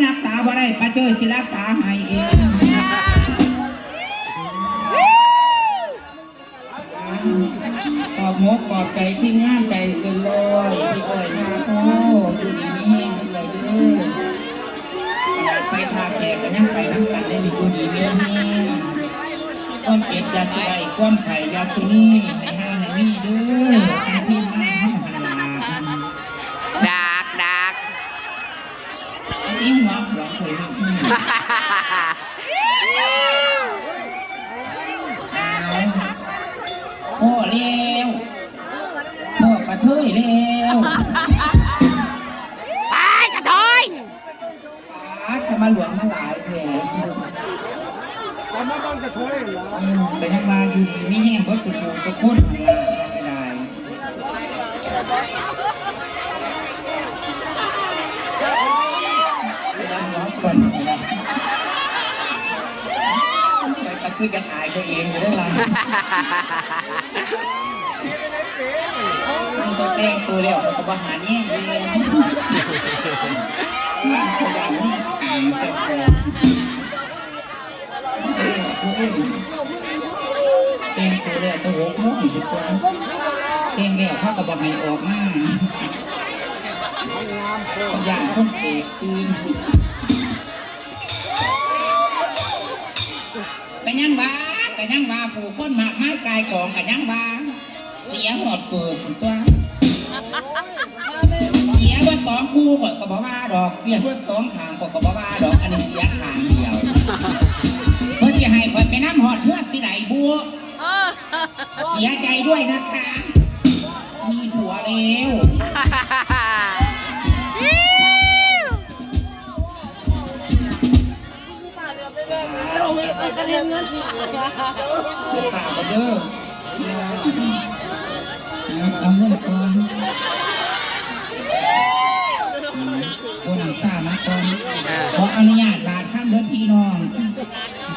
รักษาบ่ได้ป้าเจ้ยสิรักษาให้เองขอบมกขอบใจที่งานใจเกินร้อยพี่อ้อยท่าโอ้อยู่ดีมีแห้งกันเลยเด้ออยากไปทาแขกกันยังไปน้ำกันได้ดีอยู่ดีมีแห้งก้อนเก็บยาสุไดความไข่ยาสุนี่ให้ห้าให้นี่เด้อให้พี่มาให้หันลาดักอันนี้หัวเราเคยพ่อเลี้ยวพ่อกระเทยเลี้ยวไปกระเทยจะมาหลวงมาหลายแถมแต่มาบ้านกระเทยเหรอแต่ยังมาอยู่ดีไม่แห้งเพราะสุดๆจะพ่นหันลาไม่ได้จะยังร้องก่อนนะไปคือจะอายตัวเองอยู่ได้ไรมันก็แจ้งตัวแล้วมันก็บาหารแย่งเลยพยายามอ่านจะพอแจ้งตัวแล้วต้องหกโมงทุกวันแจ้งแล้วเขาก็บอกให้ออกมาอย่างคนเตะตีนกันยังบ้าผู้คนมากไม้กายของกันยังบ้าเสียหอดเกิดตัวเสียเพื่อสองคู่ก็บอกว่าดอกเสียเพื่อสองขางก็บอกว่าดอกอันนี้เสียขางเดียวเพื่อที่ให้คนไปน้ำหอดเชือกที่ไหนบัวเสียใจด้วยนะคะมีผัวแล้วจะเรียนเงินเดี๋ยวข่าวกันเด้อเอาเงินก่อนคนหนังตามาก่อนขออนุญาตบาทข้ามเด้อพี่น้อง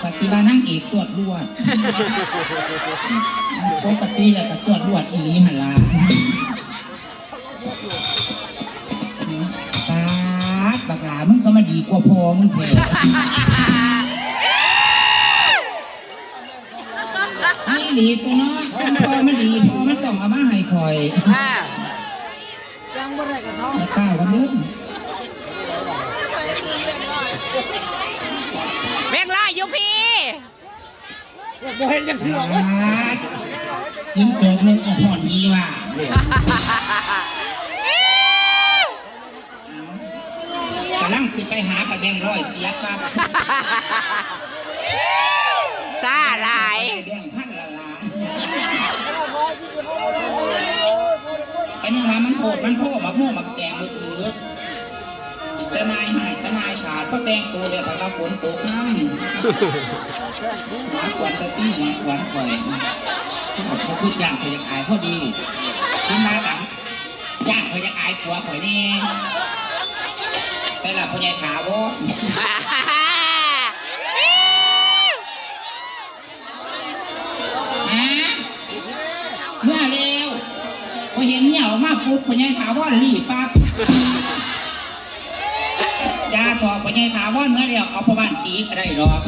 ปฏิบัตินั่งเอกตรวจรวดปกติแล้วก็ตรวจรวดอีหันลาบักหลามึงก็มาดีกว่าพอมึงเถอะไอ้หลีตัวน้อยคนพอไม่ดีพอไม่ต้องเอามาให้คอยยังบ่ได้กับเขาเก้ากันเด้อเบงล่าอยู่พี่บ่เห็นยังเถื่อนจิ้งจกนึงอ่อนยีว่ะกำลังสิไปหาประเด็นร้อยเสียครับซาลายแดงพันละลาอันนี้ว่ามันโผล่มาพูดมาแกงมือถือจะนายหายจะนายขาดเพราะแตงตัวเลยพอเราฝนตกน้ำหมาขวัญตะตี้หมาขวัญข่อยเขาพูดย่างเขาอยากอายพอดีขึ้นมาหลังย่างเขาอยากอายผัวข่อยนี่แต่ละพ่อใหญ่ถาวรเมื่อเร็วพอเห็นเหนี่ยวมาปุ๊บพ่อใหญ่ถาวรรีบปั๊บยาถอกพ่อใหญ่ถาวรเมื่อเร็วเอาพ่อบ้านตีก็ได้หรอก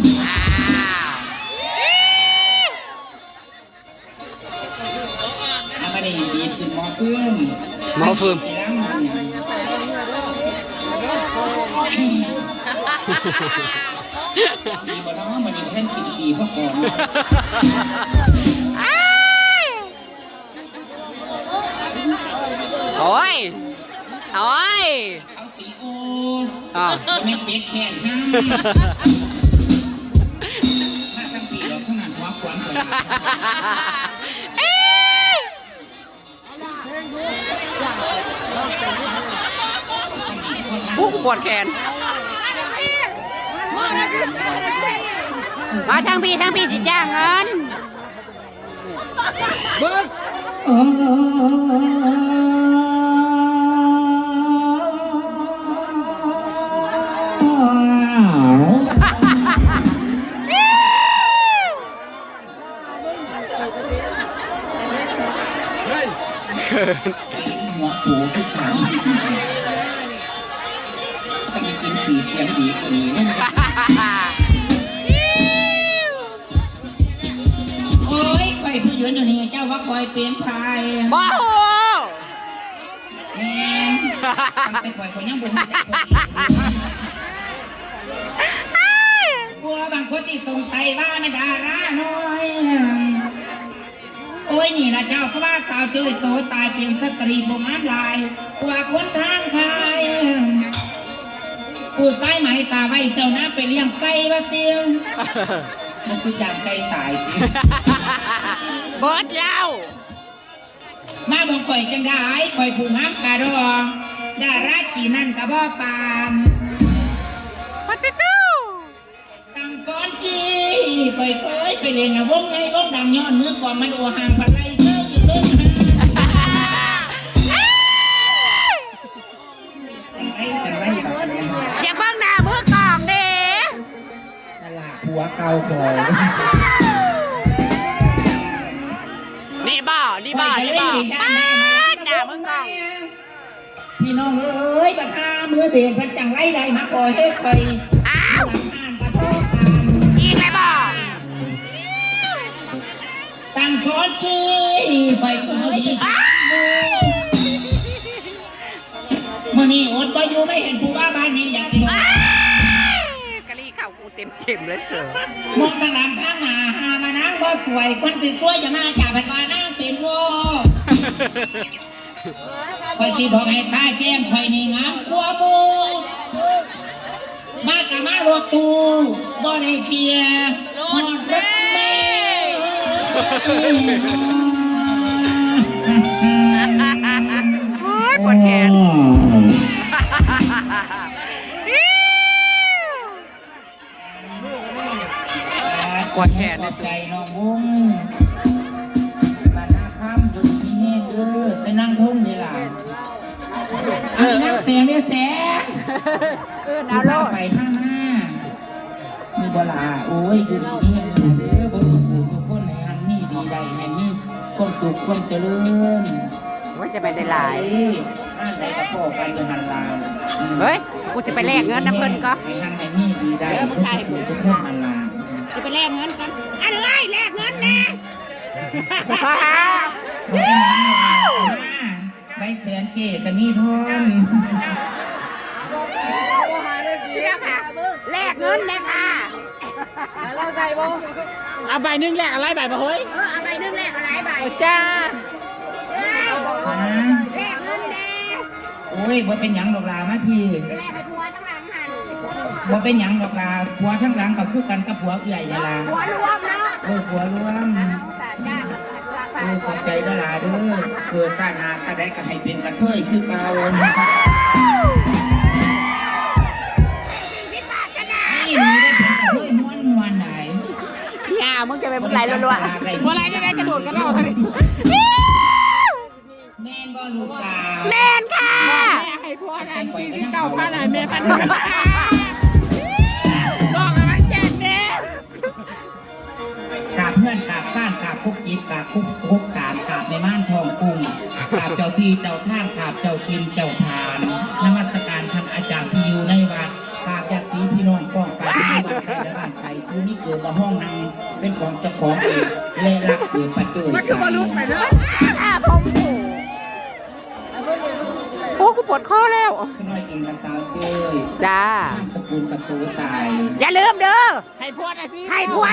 ไม่ได้ดีขึ้นหมอฟืมดีบ่น้องมันยังเล่นกินขี่พวกก่อนโอ้ยเขาสีโอ้ไม่เป็ดแขนห้ามถ้าทั้งปีเราขนาดหัวขวานเลยปวดแขนมาทางพี่สิจ้างเงินเบิร์ดหัวโผล่ทุกครั้งไปกิน สีเสียงดีกว่านี้เนี่ยโอ้ยคอยพี่ยืนอยู่นี่เจ้าว่าคอยเปลี่ยนพาย บ้าโห แม่ตั้งแต่คอยคนยังบุญแต่คนกลัวบางคนที่ตรงใจว่าไม่ดาราน้อยโอ้ยนี่นะเจ้าเขาว่าสาวเจอโตตายเพียงสตรีบ่งามลายกว่าคนทางใครพูดใต้ไหมตาไว้เจ้าน้าไปเลี้ยงไก่ละเตียงมันคือจานไก่ตาย เบิดแล้ว มาบอกข่อยจังได้ข่อยผู้ห้ามกาดองดาราจีนั่นกะบ่ปาน ปฏิตู้ ตั้งก้อนกี้ข่อยเคยไปเล่นนะวงไงวงดังย้อนมือก่อนมันโอห่างปันไรเชื่ออยู่เพิ่งจังไรแบบนี้ อยากบ้างหน้ามือกล่องเด้ ตลาดหัวเก่าข่อย นี่บ่นี่บ่นี่บ่ป้าหน้ามือกล่อง พี่น้องเอ้ยบัดหามือเด็กพระจังไรใดมาก่อเฮ็ดไป อ้าว หลังอ่านกระทบกัน อีกไหมบ่ ตั้งก้อนกี้ข่อยเคย มื่อนี้อดไปอยู่ไม่เห็นผู้ว่าบ้านนี้อยากกินนม กะลี่ข้าวกูเต็มเลยเสือ มองทางหลังข้างหน้าหามานั่งบ่สวยคนติดตัวอย่ามาจ่าบัดว่านั่งเป็นโว้คอยที่บอกให้ตาแก้มคอยนี่งามกลัวบูมากะมารถตู้บ่ได้เคลียร์หอดรถเมล์ โอ้ยปวดแขน กดแขนกดใจน้องวงบ้านนาคำอยู่ที่นี่เด้อไปนั่งทุ่งนี่ล่ะนั่งเสียงเนี่ยแสงเอาโลดไปข้างหน้ามีบลาโอ้ยอยู่ดีนี่เด้อบนสุขุทุกคนในอันนี้ดีใดแห่งนี้ความสุขความเจริญ ว่าจะไปได้หลาย อันใดกระโปงกันอยู่หันลาง เฮ้ย กูจะไปแลกเงินน้ำเพิ่นก็ ให้หันให้นี่ดีได้ทุกคนทุกคนหันลาง จะไปแลกเงินกันอันเอ้ยแลกเงินนะ ใบแสนเจก็มีทน เรียกค่ะแลกเงินนะค่ะ เราใส่บ่เอาใบหนึ่งแลกอะไรใบบ่เฮ้ย เอาใบนึงแลกอะไรใบ จ้า แลกเงินแน่ โอ้ยว่าเป็นหยังดอกลามาพี่ ไปแลกให้ผัวทั้งหลังหัน ว่าเป็นหยังดอกลาผัวทั้งหลังกับคือกันกับผัวเอื่อยนี่ล่ะ ผัวรวมเนาะ ผัวรวม สาจ้า ขอบใจดลาเด้อเกิดตานาตาได้ก็ให้เป็นกระเทยคือเก่า พิษบาทกันนะ นี่มีได้เป็นกระเทยม้วนไหน อย่ามึงจะเป็นมึงไหลรัวๆ เมื่อไรจะได้กระโดดกันเราที แม่นบ่ลูกสาว แมนค่ะ ให้พ่ออัน49,000ให้แม่พันบอกกันมันแจกแน่ กราบเพื่อนกราบบ้านกราบคุกจิตกราบคุกกราบกราบในม่านทองกุ้งกราบเจ้าที่เจ้าท่านกราบเจ้าทินเจ้าทานนมัสการท่านอาจารย์ที่อยู่ในวัดกราบญาติพี่น้องกองไปที่บ้านใครและบ้านใครผู้นี้เกิดมาห้องนางเป็นของเจ้าของเองและรักเกิดประจุย มันคือมาลุกไปเนอะ ผมโอ้กูปวดคอแล้ว ขน้อยเองกันตาวเจ้ย จ้า ข้ามตระกูลกระตูตาย อย่าลืมเด้อ ให้พ่อนะสิ ให้ผัว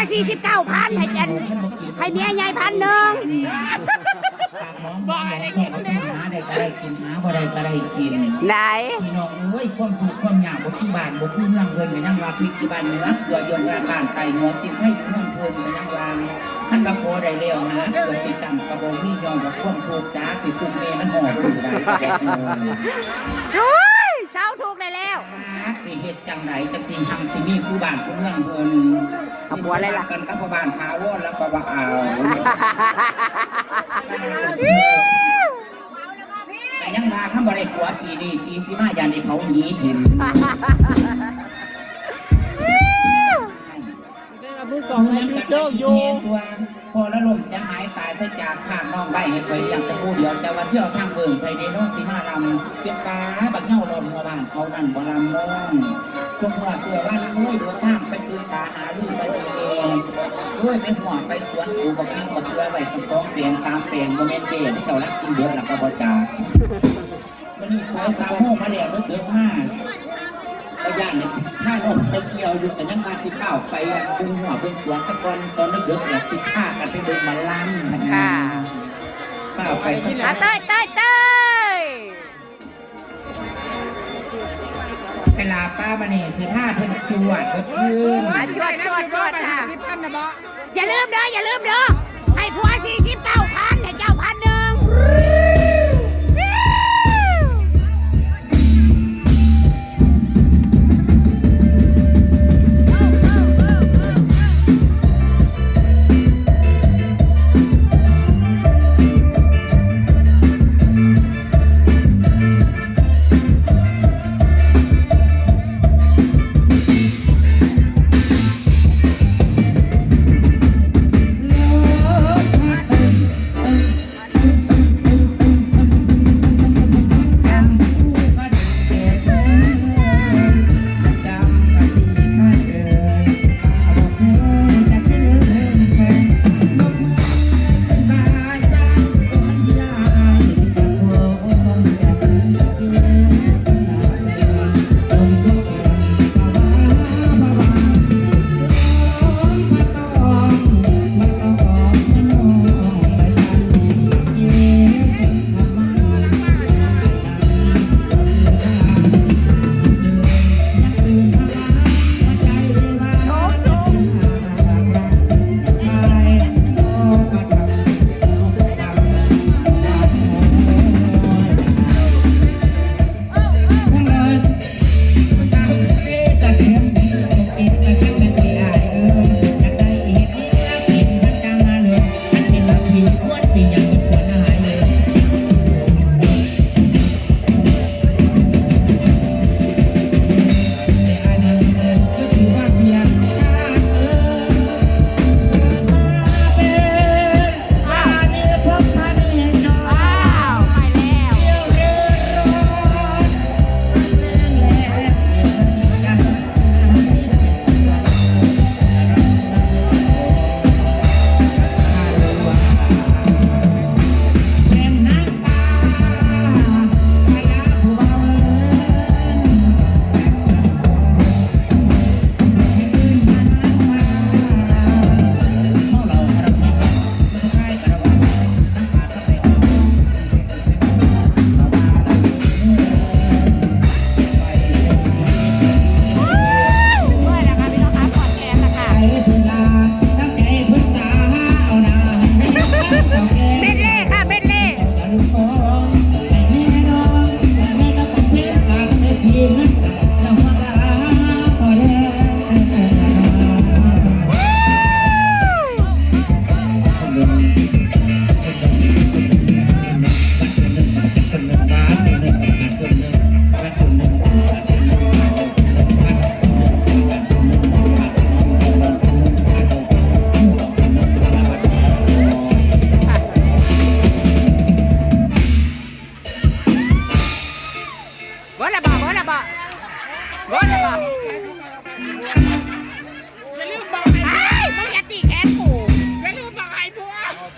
49,000ให้จันให้เมียใหญ่1,000 กราบน้องบอกอะไรกินหาได้ก็ได้กินหาบ่ได้ก็ได้กิน ไหน พี่น้องเอ้ยความถูกความยากบ่คือบ้านบ่คือเมืองเพิ่นก็ยังว่าพริกที่บ้านเหนือเกลือยนบ้านไก่หัวติดให้เมืองเพิ่นก็ยังว่าท่านก็พอได้แล้วนะเกิดสิจำกระบ่มียอมกับความถูกจ้าสิทุกเมมันออกอยู่ได้ก็บอกเลย เฮ้ยเช้าถูกได้แล้ว สิเฮ็ดจังไดจังสิทำสิมีคือบ้านคือเมืองเพิ่น เอาผัวอะไรล่ะ กันกับบ้านทาวรแล้วก็ว่าเอาแต่ยังว่าคำบ่ได้ผัวปีนี้ปีสิมาย่านได้เผาหนีถิ่ม มือกองให้มีโซ่อยู่ ตัวพอแล้วลมจะหายตาย ถ้าจากข้างน้องใบให้คอยเลี้ยงตะปูเดียวแต่ว่าเที่ยวทางเบิ่งไปในน้องที่มาลำเป็นปลาบักเน่าลมหัวบ้านเขานั่นบ่ลำน้องช่วงหัวเชื่อว่าด้วยเดินทางไปคืนตาหาลูกไปเองด้วยไปหัวไปสวนอูบักนี่บักเชื่อไว้ตั้ง2 เปลี่ยน3 เปลี่ยนโมเมนต์เปลี่ยนที่เจ้ารักกินเดือดหลักกระบอกจ่าวันนี้สวยสาวโม่มาแล้วรถเดือดมากก็ย่างถ้าเราไปเที่ยวอยู่แต่ยังมาที่ข้าวไปดึงหัวเบื้องสวนตะกอนตอนนึกเดือดอยากที่ข้ากันไปดึงมาล้ำ ค่ะ ข้าวไป อ่ะเต้ยเต้ยเต้ย เวลาป้ามาเนี่ยสิผ้าเพิ่นจวดก็ขึ้น มาจวดจวดจวดค่ะ พันนะบ่ อย่าลืมเด้ออย่าลืมเด้อให้ผัว49,000ให้เจ้า1,000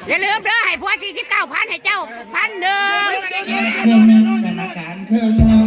อย่าลืมเด้อให้ผัว49,000ให้เจ้า1,000 เครื่องหนึ่งธนาคารเครื่องหนึ่ง